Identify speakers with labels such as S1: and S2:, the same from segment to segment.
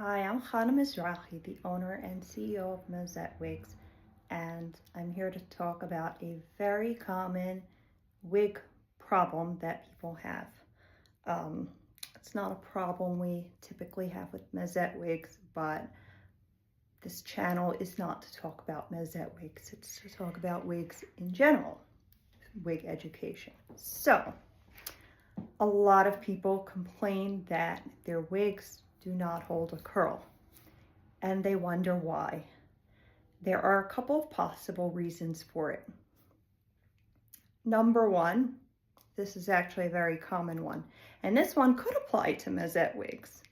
S1: Hi, I'm Chana Mizrahi, the owner and CEO of Wigs, and I'm here to talk about a very common wig problem that people have. Um, it's not a problem we typically have with Wigs, but this channel is not to talk about Wigs, it's to talk about wigs in general, wig education. So, a lot of people complain that their wigs do not hold a curl, and they wonder why. There are a couple of possible reasons for it. Number one, this is actually a very common one, and this one could apply to Mazette wigs,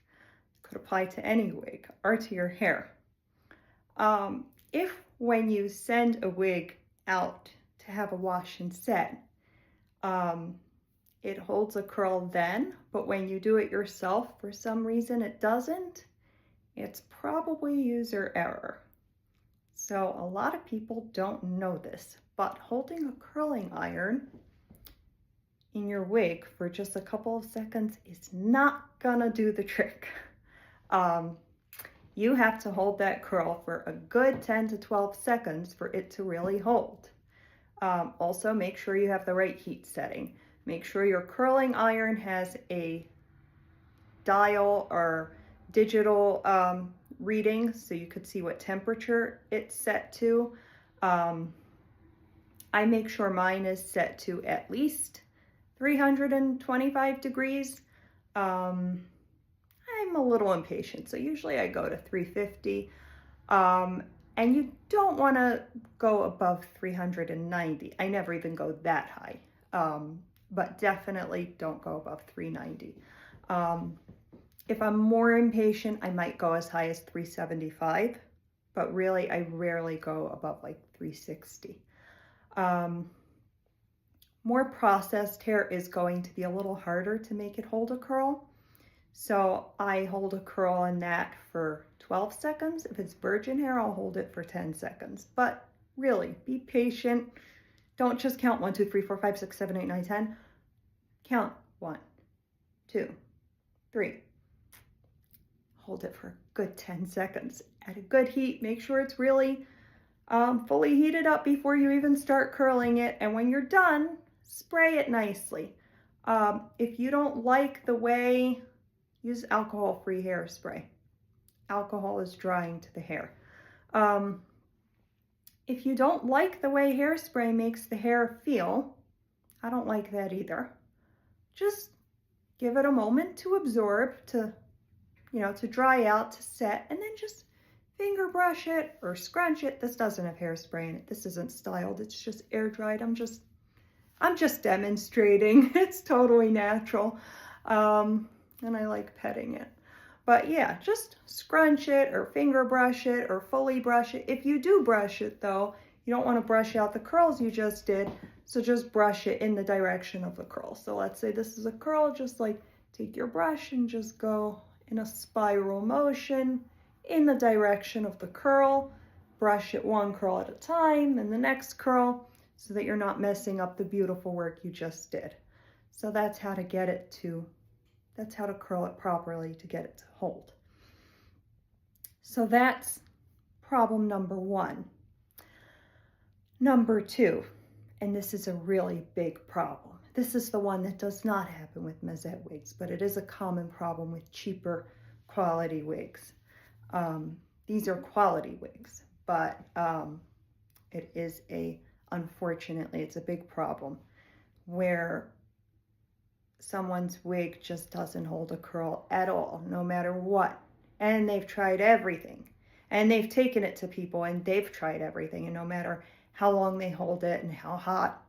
S1: could apply to any wig or to your hair. If when you send a wig out to have a wash and set, it holds a curl then, but when you do it yourself, for some reason it doesn't, it's probably user error. So a lot of people don't know this, but holding a curling iron in your wig for just a couple of seconds is not gonna do the trick. You have to hold that curl for a good 10 to 12 seconds for it to really hold. Also, make sure you have the right heat setting. Make sure your curling iron has a dial or digital reading so you could see what temperature it's set to. I make sure mine is set to at least 325 degrees. I'm a little impatient, so usually I go to 350. And you don't want to go above 390. I never even go that high, but definitely don't go above 390. If I'm more impatient, I might go as high as 375, but really I rarely go above like 360. More processed hair is going to be a little harder to make it hold a curl. So I hold a curl in that for 12 seconds. If it's virgin hair, I'll hold it for 10 seconds. But really, be patient. Don't just count 1, 2, 3, 4, 5, 6, 7, 8, 9, 10. Count 1, 2, 3. Hold it for a good 10 seconds at a good heat. Make sure it's really fully heated up before you even start curling it. And when you're done, spray it nicely. If you don't like the way, use alcohol-free hairspray. Alcohol is drying to the hair. If you don't like the way hairspray makes the hair feel, I don't like that either. Just give it a moment to absorb, to dry out, to set, and then just finger brush it or scrunch it. This doesn't have hairspray in it. This isn't styled. It's just air dried. I'm just demonstrating. It's totally natural. And I like petting it. But yeah, just scrunch it or finger brush it or fully brush it. If you do brush it though, you don't want to brush out the curls you just did. So just brush it in the direction of the curl. So let's say this is a curl, just like take your brush and just go in a spiral motion in the direction of the curl. Brush it one curl at a time and the next curl so that you're not messing up the beautiful work you just did. So that's how to get it to, that's how to curl it properly to get it to hold. So that's problem number one. Number two, and this is a really big problem. This is the one that does not happen with Mazette wigs, but it is a common problem with cheaper quality wigs. These are quality wigs, but it is unfortunately, it's a big problem where someone's wig just doesn't hold a curl at all, no matter what. And they've tried everything. And they've taken it to people and they've tried everything. And no matter how long they hold it and how hot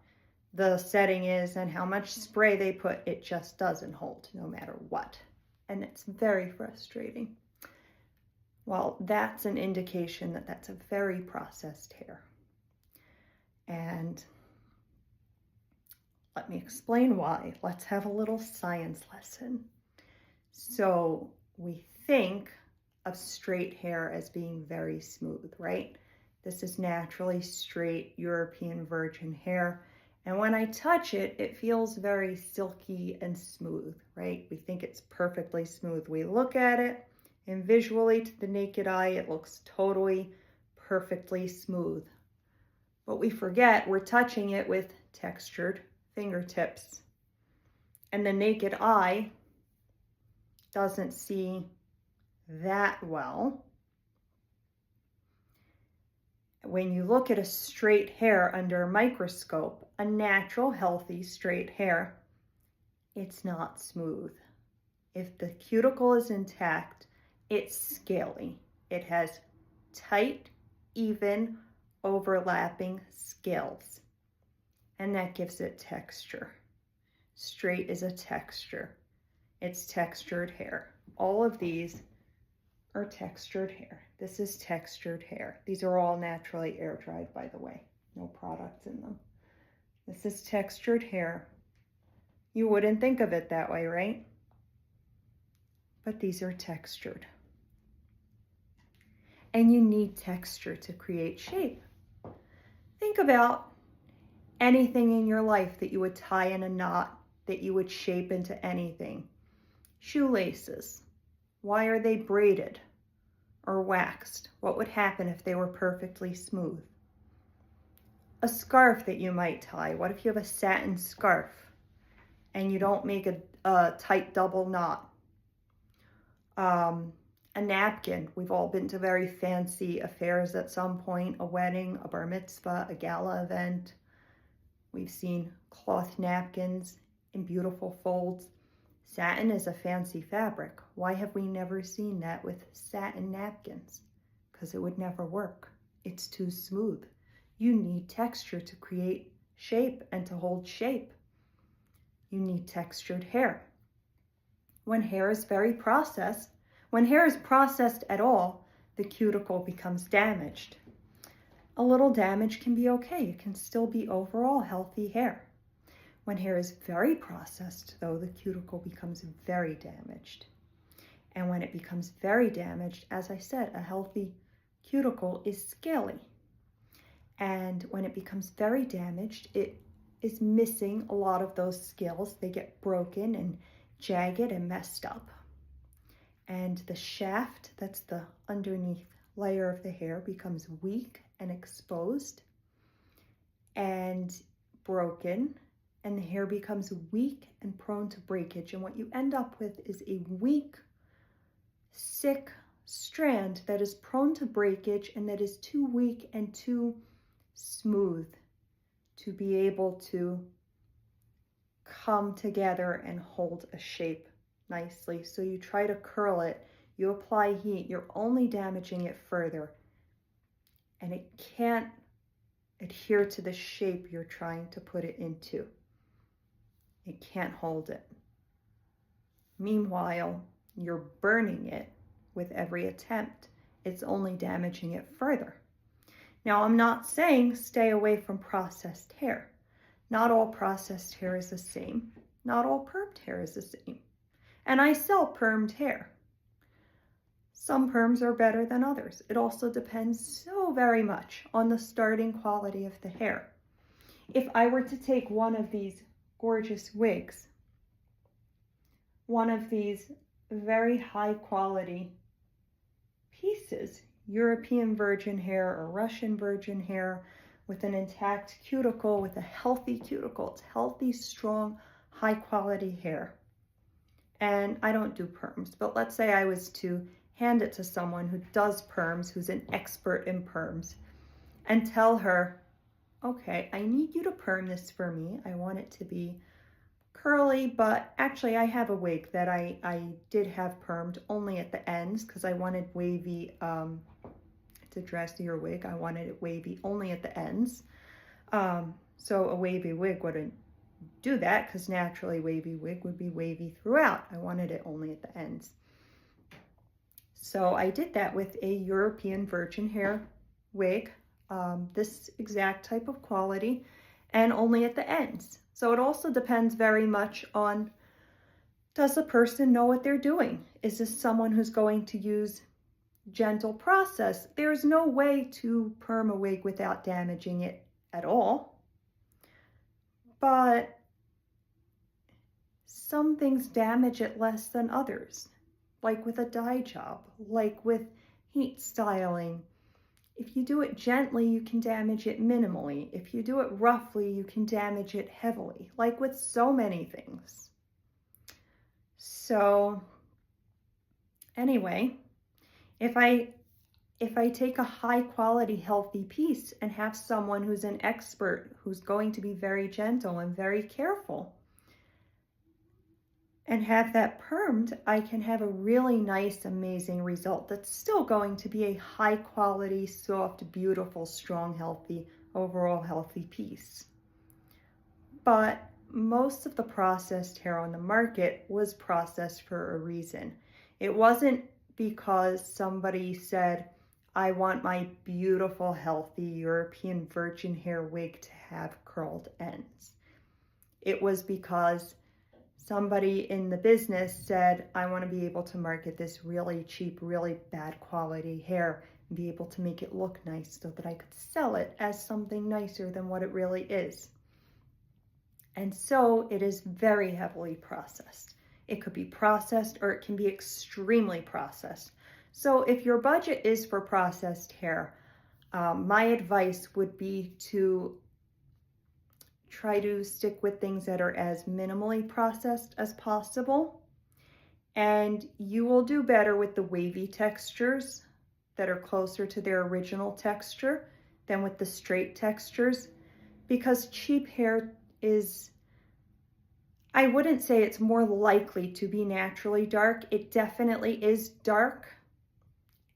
S1: the setting is and how much spray they put, it just doesn't hold no matter what. And it's very frustrating. Well, that's an indication that that's a very processed hair. And let me explain why. Let's have a little science lesson. So we think of straight hair as being very smooth, right? This is naturally straight European virgin hair. And when I touch it, it feels very silky and smooth, right? We think it's perfectly smooth. We look at it And visually, to the naked eye, it looks totally, perfectly smooth. But we forget we're touching it with textured fingertips. And the naked eye doesn't see that well. When you look at a straight hair under a microscope, a natural, healthy, straight hair, it's not smooth. If the cuticle is intact, it's scaly. It has tight, even, overlapping scales, and that gives it texture. Straight is a texture. It's textured hair. All of these are textured hair. This is textured hair. These are all naturally air dried, by the way. No products in them. This is textured hair. You wouldn't think of it that way, right? But these are textured. And you need texture to create shape. Think about anything in your life that you would tie in a knot, that you would shape into anything. Shoelaces. Why are they braided or waxed? What would happen if they were perfectly smooth? A scarf that you might tie. What if you have a satin scarf and you don't make a tight double knot? A napkin. We've all been to very fancy affairs at some point, a wedding, a bar mitzvah, a gala event. We've seen cloth napkins in beautiful folds. Satin is a fancy fabric. Why have we never seen that with satin napkins? Because it would never work. It's too smooth. You need texture to create shape and to hold shape. You need textured hair. When hair is processed at all, the cuticle becomes damaged. A little damage can be okay. It can still be overall healthy hair. When hair is very processed, though, the cuticle becomes very damaged. And when it becomes very damaged, as I said, a healthy cuticle is scaly. And when it becomes very damaged, it is missing a lot of those scales. They get broken and jagged and messed up. And the shaft, that's the underneath layer of the hair, becomes weak and exposed and broken, and the hair becomes weak and prone to breakage. And what you end up with is a weak, sick strand that is prone to breakage and that is too weak and too smooth to be able to come together and hold a shape nicely. So you try to curl it, you apply heat, you're only damaging it further, and it can't adhere to the shape you're trying to put it into. It can't hold it. Meanwhile, you're burning it with every attempt. It's only damaging it further. Now, I'm not saying stay away from processed hair. Not all processed hair is the same. Not all permed hair is the same. And I sell permed hair. Some perms are better than others. It also depends so very much on the starting quality of the hair. If I were to take one of these gorgeous wigs, one of these very high quality pieces, European virgin hair or Russian virgin hair with an intact cuticle, with a healthy cuticle, it's healthy, strong, high quality hair. And I don't do perms, but let's say I was to hand it to someone who does perms, who's an expert in perms, and tell her, okay, I need you to perm this for me. I want it to be curly, but actually I have a wig that I did have permed only at the ends because I wanted wavy, it's a dressier wig. I wanted it wavy only at the ends. So a wavy wig wouldn't do that because naturally wavy wig would be wavy throughout. I wanted it only at the ends. So I did that with a European virgin hair wig, this exact type of quality, and only at the ends. So it also depends very much on, does the person know what they're doing? Is this someone who's going to use gentle process? There's no way to perm a wig without damaging it at all. But some things damage it less than others. like with a dye job, like with heat styling. If you do it gently, you can damage it minimally. If you do it roughly, you can damage it heavily, like with so many things. So anyway, if I take a high quality, healthy piece and have someone who's an expert, who's going to be very gentle and very careful, and have that permed, I can have a really nice, amazing result that's still going to be a high quality, soft, beautiful, strong, healthy, overall healthy piece. But most of the processed hair on the market was processed for a reason. It wasn't because somebody said, I want my beautiful, healthy European virgin hair wig to have curled ends. It was because somebody in the business said, I want to be able to market this really cheap, really bad quality hair and be able to make it look nice so that I could sell it as something nicer than what it really is. And so it is very heavily processed. It could be processed or it can be extremely processed. So if your budget is for processed hair, my advice would be to try to stick with things that are as minimally processed as possible. And you will do better with the wavy textures that are closer to their original texture than with the straight textures, because cheap hair is, I wouldn't say it's more likely to be naturally dark. It definitely is dark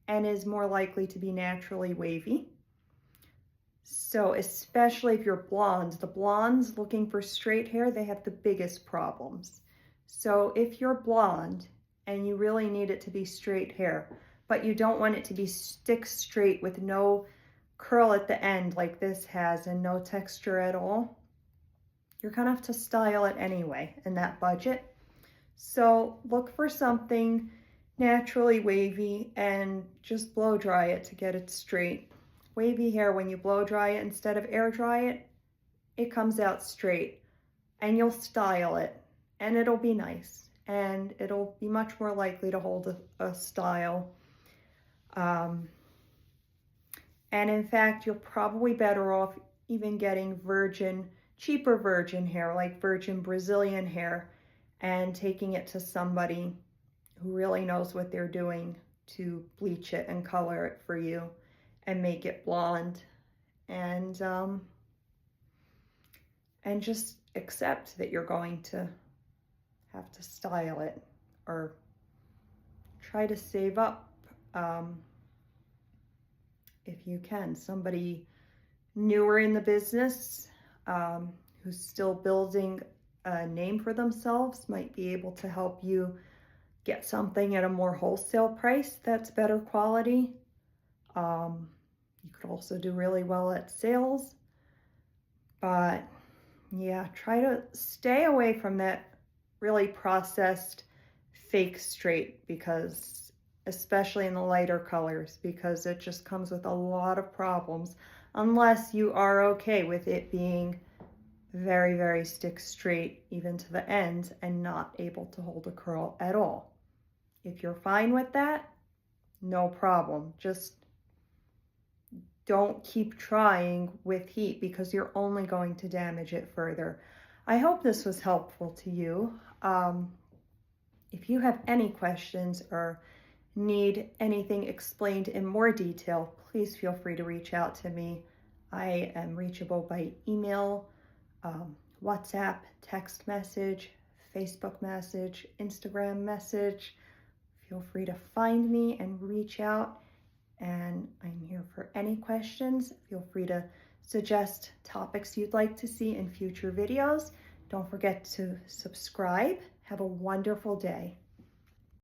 S1: and is more likely to be naturally wavy. So especially if you're blonde, the blondes looking for straight hair, they have the biggest problems. So if you're blonde and you really need it to be straight hair, but you don't want it to be stick straight with no curl at the end like this has and no texture at all, you're gonna have to style it anyway in that budget. So look for something naturally wavy and just blow dry it to get it straight. Wavy hair, when you blow dry it instead of air dry it, it comes out straight, and you'll style it and it'll be nice and it'll be much more likely to hold a style. And in fact, you're probably better off even getting cheaper virgin hair, like virgin Brazilian hair, and taking it to somebody who really knows what they're doing to bleach it and color it for you and make it blonde, and just accept that you're going to have to style it, or try to save up if you can. Somebody newer in the business who's still building a name for themselves might be able to help you get something at a more wholesale price that's better quality. You could also do really well at sales, but yeah, try to stay away from that really processed fake straight, because especially in the lighter colors, because it just comes with a lot of problems unless you are okay with it being very, very stick straight even to the ends and not able to hold a curl at all. If you're fine with that, no problem. Just don't keep trying with heat, because you're only going to damage it further. I hope this was helpful to you. If you have any questions or need anything explained in more detail, please feel free to reach out to me. I am reachable by email, WhatsApp, text message, Facebook message, Instagram message. Feel free to find me and reach out, and I'm here for any questions. Feel free to suggest topics you'd like to see in future videos. Don't forget to subscribe. Have a wonderful day.